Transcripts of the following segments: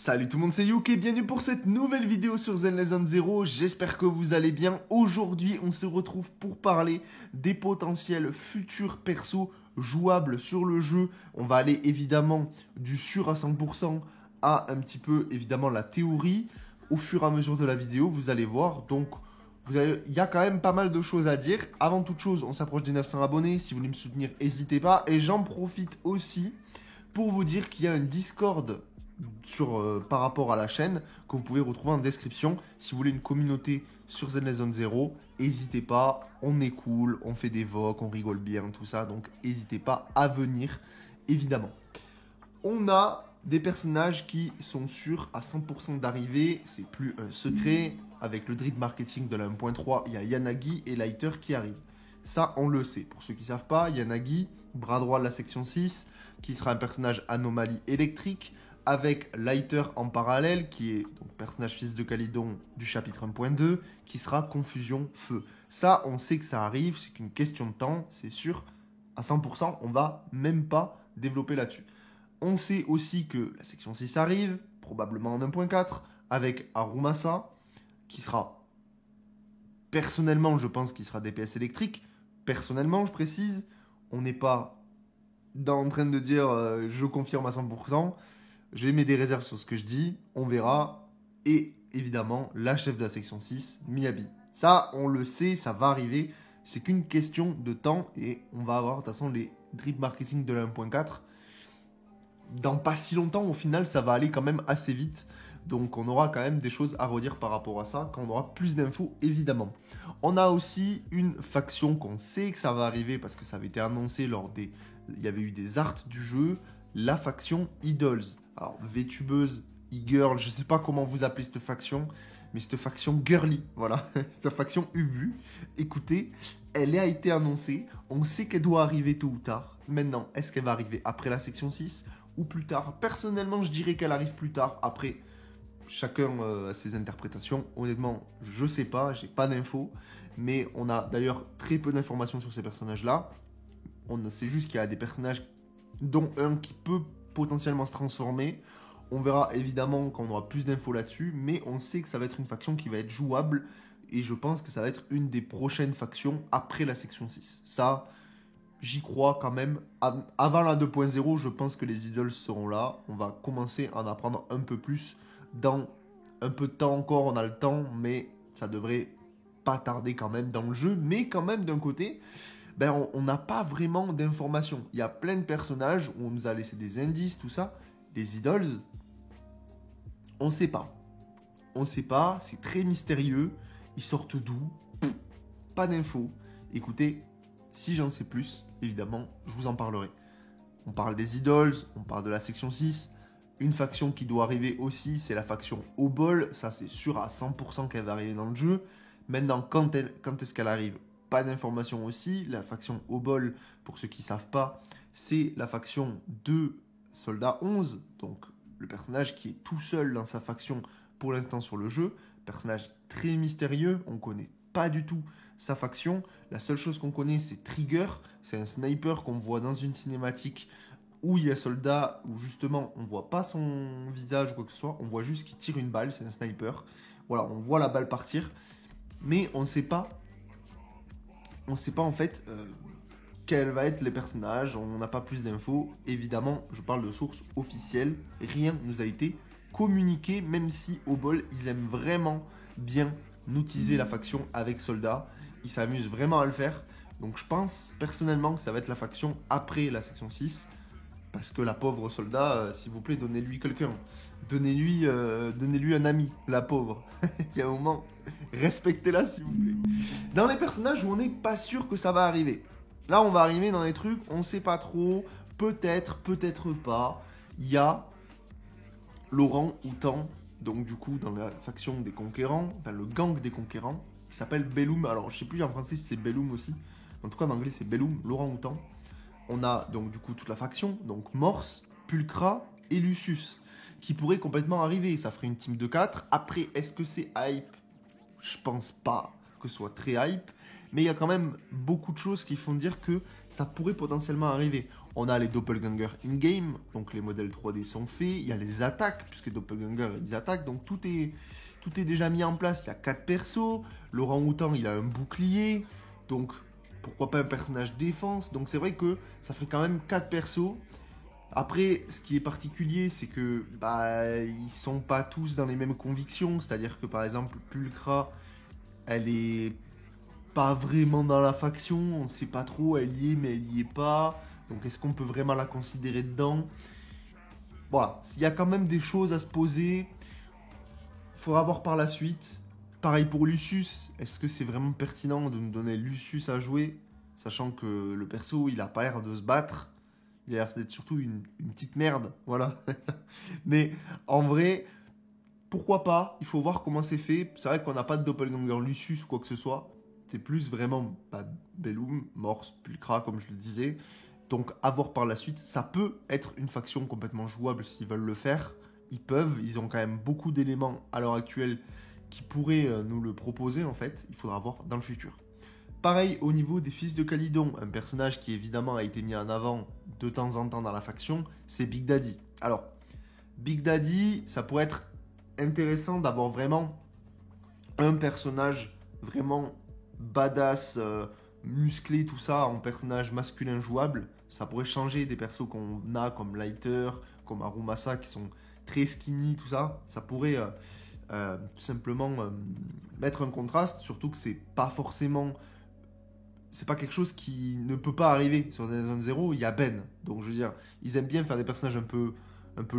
Salut tout le monde, c'est Youk et bienvenue pour cette nouvelle vidéo sur Zenless Zero. J'espère que vous allez bien. Aujourd'hui, on se retrouve pour parler des potentiels futurs persos jouables sur le jeu. On va aller évidemment du sûr à 100% à un petit peu évidemment la théorie. Au fur et à mesure de la vidéo, vous allez voir. Donc, il y a quand même pas mal de choses à dire. Avant toute chose, on s'approche des 900 abonnés. Si vous voulez me soutenir, n'hésitez pas. Et j'en profite aussi pour vous dire qu'il y a un Discord par rapport à la chaîne que vous pouvez retrouver en description. Si vous voulez une communauté sur Zenless Zero, n'hésitez pas, on est cool, on fait des vocs, on rigole bien, tout ça, donc n'hésitez pas à venir, évidemment. On a des personnages qui sont sûrs à 100% d'arriver, c'est plus un secret. Avec le drip marketing de la 1.3, il y a Yanagi et Lighter qui arrivent. Ça, on le sait. Pour ceux qui ne savent pas, Yanagi, bras droit de la section 6, qui sera un personnage anomalie électrique, avec Lighter en parallèle, qui est donc personnage fils de Calydon du chapitre 1.2, qui sera Confusion Feu. Ça, on sait que ça arrive, c'est qu'une question de temps, c'est sûr. À 100%, on va même pas développer là-dessus. On sait aussi que la section 6 arrive, probablement en 1.4, avec Arumasa, qui sera, personnellement, je pense qu'il sera DPS électrique. Personnellement, je précise, on n'est pas en train de dire je confirme à 100%. Je mets des réserves sur ce que je dis, on verra. Et évidemment, la chef de la section 6, Miyabi. Ça, on le sait, ça va arriver. C'est qu'une question de temps et on va avoir de toute façon les drip marketing de la 1.4. Dans pas si longtemps, au final, ça va aller quand même assez vite. Donc on aura quand même des choses à redire par rapport à ça quand on aura plus d'infos, évidemment. On a aussi une faction qu'on sait que ça va arriver parce que ça avait été annoncé lors des... Il y avait eu des arts du jeu, la faction Idols. Alors, VTubeuse, e-girl, je sais pas comment vous appelez cette faction, mais cette faction girly, voilà, cette faction Ubu. Écoutez, elle a été annoncée, on sait qu'elle doit arriver tôt ou tard. Maintenant, est-ce qu'elle va arriver après la section 6 ou plus tard? Personnellement, je dirais qu'elle arrive plus tard. Après, chacun a ses interprétations. Honnêtement, je sais pas, j'ai pas d'infos, mais on a d'ailleurs très peu d'informations sur ces personnages-là. On sait juste qu'il y a des personnages, dont un qui peut potentiellement se transformer. On verra évidemment quand on aura plus d'infos là-dessus, mais on sait que ça va être une faction qui va être jouable et je pense que ça va être une des prochaines factions après la section 6. Ça, j'y crois quand même. Avant la 2.0, je pense que les idoles seront là. On va commencer à en apprendre un peu plus dans un peu de temps encore. On a le temps, mais ça devrait pas tarder quand même dans le jeu. Mais quand même d'un côté... Ben, on n'a pas vraiment d'informations. Il y a plein de personnages où on nous a laissé des indices, tout ça. Les idols, on ne sait pas. On ne sait pas, c'est très mystérieux. Ils sortent d'où? Pas d'infos. Écoutez, si j'en sais plus, évidemment, je vous en parlerai. On parle des idols, on parle de la section 6. Une faction qui doit arriver aussi, c'est la faction Obol. Ça, c'est sûr à 100% qu'elle va arriver dans le jeu. Maintenant, quand est-ce qu'elle arrive? Pas d'informations aussi. La faction Obol, pour ceux qui ne savent pas, c'est la faction de Soldat 11. Donc le personnage qui est tout seul dans sa faction pour l'instant sur le jeu. Personnage très mystérieux. On ne connaît pas du tout sa faction. La seule chose qu'on connaît, c'est Trigger. C'est un sniper qu'on voit dans une cinématique où il y a Soldat, où justement on ne voit pas son visage ou quoi que ce soit. On voit juste qu'il tire une balle. C'est un sniper. Voilà, on voit la balle partir. Mais on ne sait pas. On ne sait pas en fait quels vont être les personnages, on n'a pas plus d'infos. Évidemment, je parle de sources officielles, rien ne nous a été communiqué, même si Obol, ils aiment vraiment bien nous teaser la faction avec Soldat. Ils s'amusent vraiment à le faire. Donc je pense personnellement que ça va être la faction après la section 6. Parce que la pauvre Soldat, s'il vous plaît, donnez-lui quelqu'un. Donnez-lui un ami, la pauvre. Il y a un moment, respectez-la s'il vous plaît. Dans les personnages où on n'est pas sûr que ça va arriver. Là, on va arriver dans des trucs, on ne sait pas trop. Peut-être, peut-être pas. Il y a Laurent Houtan, donc du coup, dans la faction des conquérants, enfin le gang des conquérants, qui s'appelle Bellum. Alors, je sais plus en français si c'est Bellum aussi. En tout cas, en anglais, c'est Bellum, Laurent Houtan. On a donc du coup toute la faction, donc Morse, Pulcra et Lucius, qui pourraient complètement arriver. Ça ferait une team de 4. Après, est-ce que c'est hype? Je pense pas que ce soit très hype. Mais il y a quand même beaucoup de choses qui font dire que ça pourrait potentiellement arriver. On a les doppelgangers in-game, donc les modèles 3D sont faits. Il y a les attaques, puisque les doppelgangers, ils attaquent. Donc tout est déjà mis en place. Il y a 4 persos. L'orang-outan, il a un bouclier. Donc pourquoi pas un personnage défense. Donc c'est vrai que ça ferait quand même 4 persos. Après, ce qui est particulier, c'est que ils sont pas tous dans les mêmes convictions. C'est-à-dire que par exemple, Pulchra, elle est pas vraiment dans la faction. On sait pas trop, elle y est, mais elle y est pas. Donc est-ce qu'on peut vraiment la considérer dedans? Voilà, il y a quand même des choses à se poser. Faudra voir par la suite. Pareil pour Lucius. Est-ce que c'est vraiment pertinent de nous donner Lucius à jouer, sachant que le perso, il a pas l'air de se battre. Il a l'air d'être surtout une petite merde. Voilà. Mais en vrai, pourquoi pas? Il faut voir comment c'est fait. C'est vrai qu'on n'a pas de doppelganger Lucius ou quoi que ce soit. C'est plus vraiment Bellum, Morse, Pulchra, comme je le disais. Donc, à voir par la suite. Ça peut être une faction complètement jouable s'ils veulent le faire. Ils peuvent. Ils ont quand même beaucoup d'éléments à l'heure actuelle qui pourraient nous le proposer, en fait. Il faudra voir dans le futur. Pareil au niveau des fils de Calydon. Un personnage qui, évidemment, a été mis en avant de temps en temps dans la faction, c'est Big Daddy. Alors, Big Daddy, ça pourrait être intéressant d'avoir vraiment un personnage vraiment badass, musclé, tout ça, en personnage masculin jouable. Ça pourrait changer des persos qu'on a comme Lighter, comme Arumasa, qui sont très skinny, tout ça. Ça pourrait tout simplement mettre un contraste, surtout que c'est pas forcément... C'est pas quelque chose qui ne peut pas arriver sur Zone 0, il y a Ben. Donc je veux dire, ils aiment bien faire des personnages un peu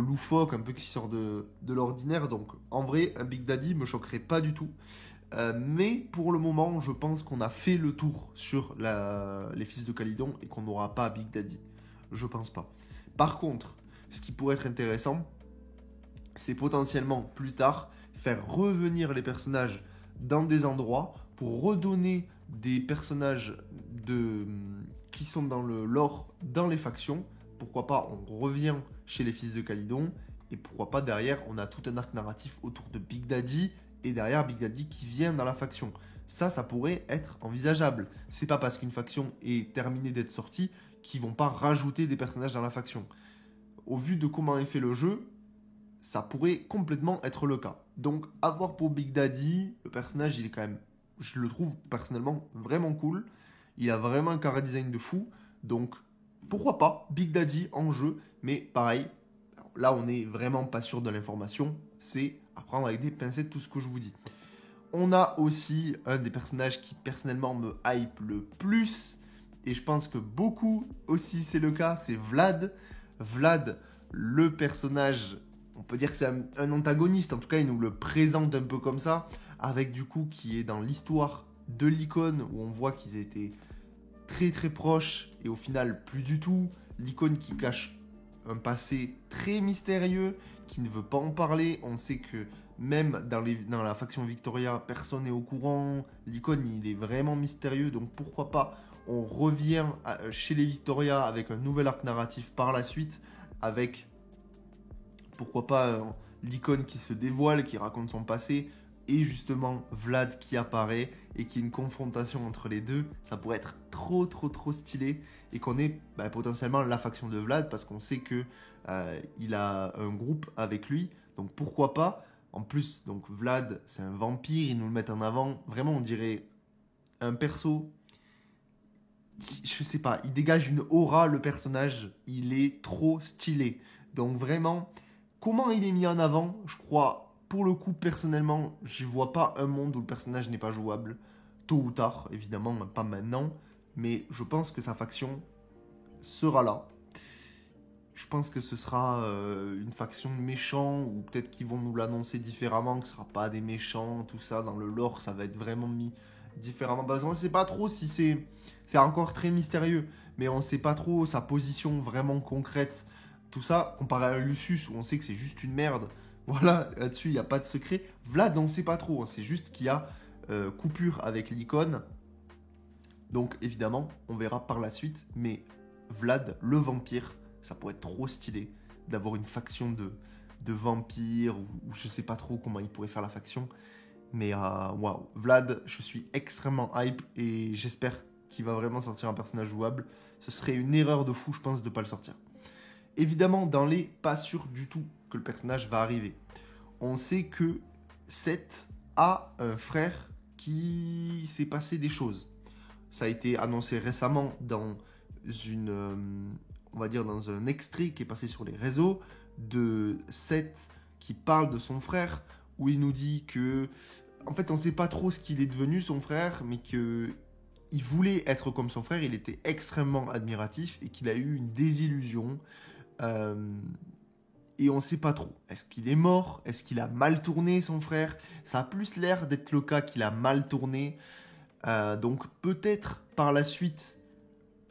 loufoques, un peu qui sortent de l'ordinaire. Donc en vrai, un Big Daddy me choquerait pas du tout. Mais pour le moment, je pense qu'on a fait le tour sur les fils de Calydon et qu'on n'aura pas Big Daddy. Je pense pas. Par contre, ce qui pourrait être intéressant, c'est potentiellement plus tard faire revenir les personnages dans des endroits pour redonner des personnages qui sont dans le lore, dans les factions. Pourquoi pas, on revient chez les fils de Calydon. Et pourquoi pas, derrière, on a tout un arc narratif autour de Big Daddy. Et derrière, Big Daddy qui vient dans la faction. Ça pourrait être envisageable. C'est pas parce qu'une faction est terminée d'être sortie qu'ils vont pas rajouter des personnages dans la faction. Au vu de comment est fait le jeu, ça pourrait complètement être le cas. Donc, à voir pour Big Daddy. Le personnage, il est quand même... Je le trouve personnellement vraiment cool. Il a vraiment un chara design de fou. Donc, pourquoi pas Big Daddy en jeu. Mais pareil, là, on n'est vraiment pas sûr de l'information. C'est à prendre avec des pincettes tout ce que je vous dis. On a aussi un des personnages qui personnellement me hype le plus. Et je pense que beaucoup aussi c'est le cas. C'est Vlad. Vlad, le personnage... On peut dire que c'est un antagoniste. En tout cas, il nous le présente un peu comme ça. Avec du coup qui est dans l'histoire de l'icône où on voit qu'ils étaient très très proches et au final plus du tout. L'icône qui cache un passé très mystérieux, qui ne veut pas en parler. On sait que même dans la faction Victoria, personne n'est au courant. L'icône, il est vraiment mystérieux, donc pourquoi pas on revient chez les Victoria avec un nouvel arc narratif par la suite, avec pourquoi pas l'icône qui se dévoile, qui raconte son passé, et justement Vlad qui apparaît et qui est une confrontation entre les deux. Ça pourrait être trop stylé et qu'on ait potentiellement la faction de Vlad parce qu'on sait que il a un groupe avec lui, donc pourquoi pas. En plus, donc Vlad c'est un vampire, ils nous le mettent en avant, vraiment on dirait un perso, je sais pas, il dégage une aura, le personnage, il est trop stylé. Donc vraiment, comment il est mis en avant, je crois. Pour le coup, personnellement, je ne vois pas un monde où le personnage n'est pas jouable. Tôt ou tard, évidemment, pas maintenant. Mais je pense que sa faction sera là. Je pense que ce sera une faction de méchants, ou peut-être qu'ils vont nous l'annoncer différemment, que ce ne sera pas des méchants, tout ça. Dans le lore, ça va être vraiment mis différemment. Parce qu'on ne sait pas trop si c'est... C'est encore très mystérieux, mais on ne sait pas trop sa position vraiment concrète. Tout ça, comparé à Lucius, où on sait que c'est juste une merde. Voilà, là-dessus, il n'y a pas de secret. Vlad, on ne sait pas trop. Hein. C'est juste qu'il y a coupure avec l'icône. Donc, évidemment, on verra par la suite. Mais Vlad, le vampire, ça pourrait être trop stylé d'avoir une faction de vampires. Ou je ne sais pas trop comment il pourrait faire la faction. Mais waouh, Vlad, je suis extrêmement hype. Et j'espère qu'il va vraiment sortir un personnage jouable. Ce serait une erreur de fou, je pense, de ne pas le sortir. Évidemment, dans les pas sûr du tout que le personnage va arriver. On sait que Seth a un frère qui s'est passé des choses. Ça a été annoncé récemment dans on va dire dans un extrait qui est passé sur les réseaux de Seth qui parle de son frère, où il nous dit que, en fait, on ne sait pas trop ce qu'il est devenu, son frère, mais qu'il voulait être comme son frère, il était extrêmement admiratif et qu'il a eu une désillusion. Et on ne sait pas trop. Est-ce qu'il est mort? Est-ce qu'il a mal tourné, son frère? Ça a plus l'air d'être le cas qu'il a mal tourné. Donc peut-être par la suite,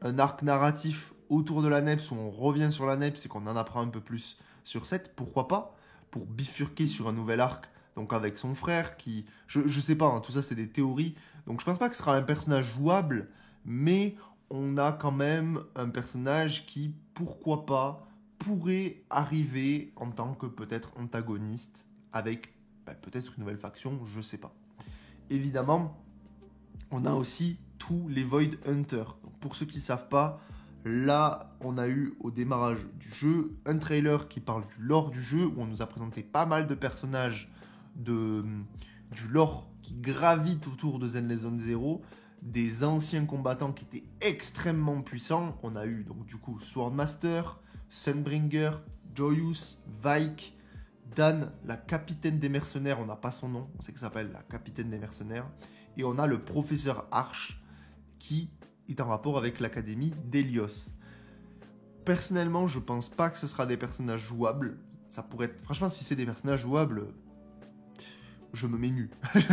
un arc narratif autour de la NEPS où on revient sur la NEPS et qu'on en apprend un peu plus sur Seth, pourquoi pas? Pour bifurquer sur un nouvel arc, donc avec son frère qui... Je sais pas, hein, tout ça c'est des théories. Donc je pense pas que ce sera un personnage jouable, mais on a quand même un personnage qui, pourquoi pas, pourrait arriver en tant que peut-être antagoniste avec peut-être une nouvelle faction, je sais pas. Évidemment, on a aussi tous les Void Hunters. Donc pour ceux qui ne savent pas, là, on a eu au démarrage du jeu un trailer qui parle du lore du jeu, où on nous a présenté pas mal de personnages du lore qui gravitent autour de Zenless Zone Zero, des anciens combattants qui étaient extrêmement puissants. On a eu donc du coup Swordmaster, Sunbringer, Joyous, Vike, Dan, la capitaine des mercenaires, on n'a pas son nom, on sait que ça s'appelle la capitaine des mercenaires. Et on a le professeur Arch qui est en rapport avec l'académie d'Helios. Personnellement, je pense pas que ce sera des personnages jouables. Ça pourrait être... Franchement, si c'est des personnages jouables, je me mets nu.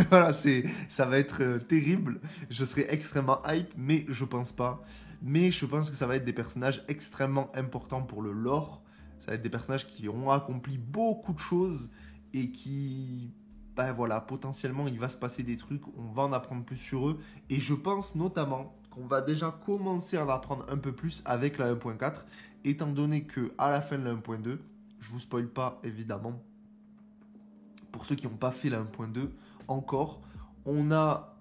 Voilà, ça va être terrible. Je serai extrêmement hype, mais je pense pas. Mais je pense que ça va être des personnages extrêmement importants pour le lore. Ça va être des personnages qui ont accompli beaucoup de choses et qui... voilà, potentiellement, il va se passer des trucs, on va en apprendre plus sur eux. Et je pense notamment qu'on va déjà commencer à en apprendre un peu plus avec la 1.4, étant donné qu'à la fin de la 1.2, je vous spoil pas évidemment, pour ceux qui n'ont pas fait la 1.2 encore, on a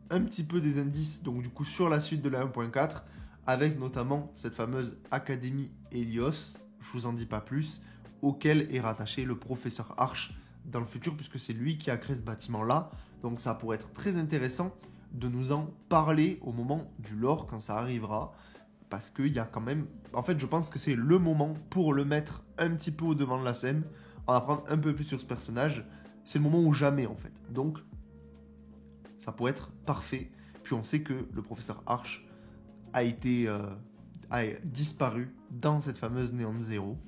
un petit peu des indices, donc du coup sur la suite de la 1.4, avec notamment cette fameuse Académie Helios, je vous en dis pas plus, auquel est rattaché le professeur Arch dans le futur, puisque c'est lui qui a créé ce bâtiment-là. Donc ça pourrait être très intéressant de nous en parler au moment du lore, quand ça arrivera, parce qu'il y a quand même... En fait, je pense que c'est le moment pour le mettre un petit peu au devant de la scène, en apprendre un peu plus sur ce personnage. C'est le moment ou jamais, en fait. Donc, ça pourrait être parfait. Puis on sait que le professeur Arch a disparu dans cette fameuse Néant Zéro.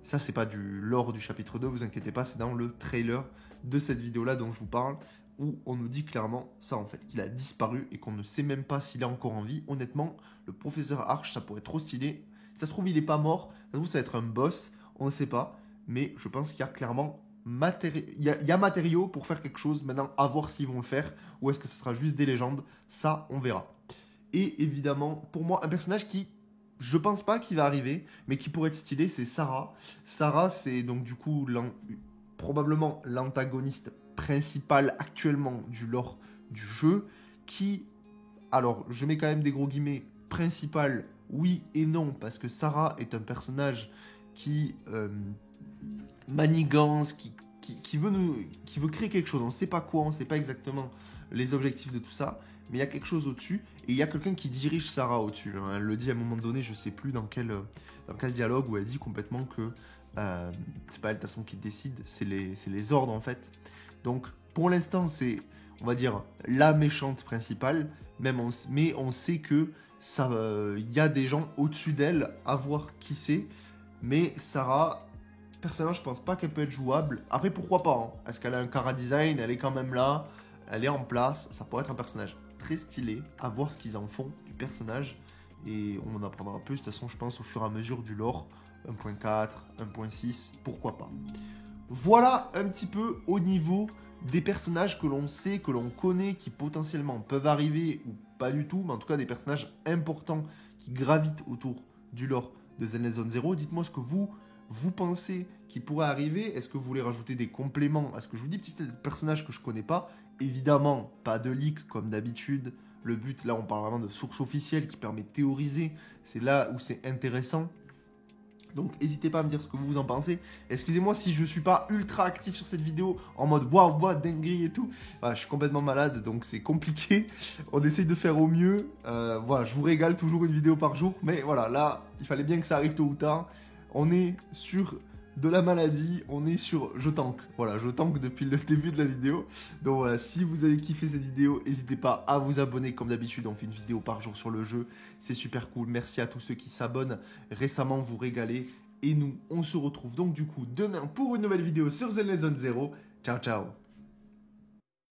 Ça, c'est pas du lore du chapitre 2, vous inquiétez pas, c'est dans le trailer de cette vidéo-là dont je vous parle, où on nous dit clairement ça, en fait, qu'il a disparu et qu'on ne sait même pas s'il est encore en vie. Honnêtement, le professeur Arch, ça pourrait être trop stylé. Ça se trouve, il est pas mort, ça se trouve, ça va être un boss, on ne sait pas, mais je pense qu'il y a clairement il y a matériaux pour faire quelque chose. Maintenant, à voir s'ils vont le faire, ou est-ce que ce sera juste des légendes, ça, on verra. Et évidemment, pour moi, un personnage qui... Je pense pas qu'il va arriver, mais qui pourrait être stylé, c'est Sarah. Sarah, c'est donc du coup probablement l'antagoniste principal actuellement du lore du jeu, qui, alors je mets quand même des gros guillemets, principal, oui et non, parce que Sarah est un personnage qui manigance, qui veut créer quelque chose. On ne sait pas quoi, on ne sait pas exactement les objectifs de tout ça, mais il y a quelque chose au-dessus, et il y a quelqu'un qui dirige Sarah au-dessus. Elle le dit à un moment donné, je ne sais plus dans quel dialogue, où elle dit complètement que c'est pas elle de toute façon qui décide, c'est les ordres en fait. Donc pour l'instant c'est, on va dire, la méchante principale, mais on sait que y a des gens au-dessus d'elle, à voir qui c'est, mais Sarah... Personnellement, je pense pas qu'elle peut être jouable. Après, pourquoi pas, hein. Est-ce qu'elle a un chara design? Elle est quand même là. Elle est en place. Ça pourrait être un personnage très stylé. À voir ce qu'ils en font du personnage. Et on en apprendra plus. De toute façon, je pense au fur et à mesure du lore. 1.4, 1.6, pourquoi pas. Voilà un petit peu au niveau des personnages que l'on sait, que l'on connaît, qui potentiellement peuvent arriver ou pas du tout. Mais en tout cas, des personnages importants qui gravitent autour du lore de Zenless Zone Zero. Dites-moi ce que vous pensez qu'il pourrait arriver. Est-ce que vous voulez rajouter des compléments à ce que je vous dis? Petit personnage que je connais pas. Évidemment, pas de leak comme d'habitude. Le but, là, on parle vraiment de source officielle qui permet de théoriser. C'est là où c'est intéressant. Donc n'hésitez pas à me dire ce que vous en pensez. Excusez-moi si je ne suis pas ultra actif sur cette vidéo en mode waouh, dinguerie et tout. Voilà, je suis complètement malade donc c'est compliqué. On essaye de faire au mieux. Voilà, je vous régale toujours une vidéo par jour. Mais voilà, là, il fallait bien que ça arrive tôt ou tard. On est sur de la maladie, on est sur je tank. Voilà, je tank depuis le début de la vidéo. Donc voilà, si vous avez kiffé cette vidéo, n'hésitez pas à vous abonner. Comme d'habitude, on fait une vidéo par jour sur le jeu. C'est super cool. Merci à tous ceux qui s'abonnent récemment, vous régalez. Et nous, on se retrouve donc du coup demain pour une nouvelle vidéo sur Zen Zone 0. Ciao, ciao.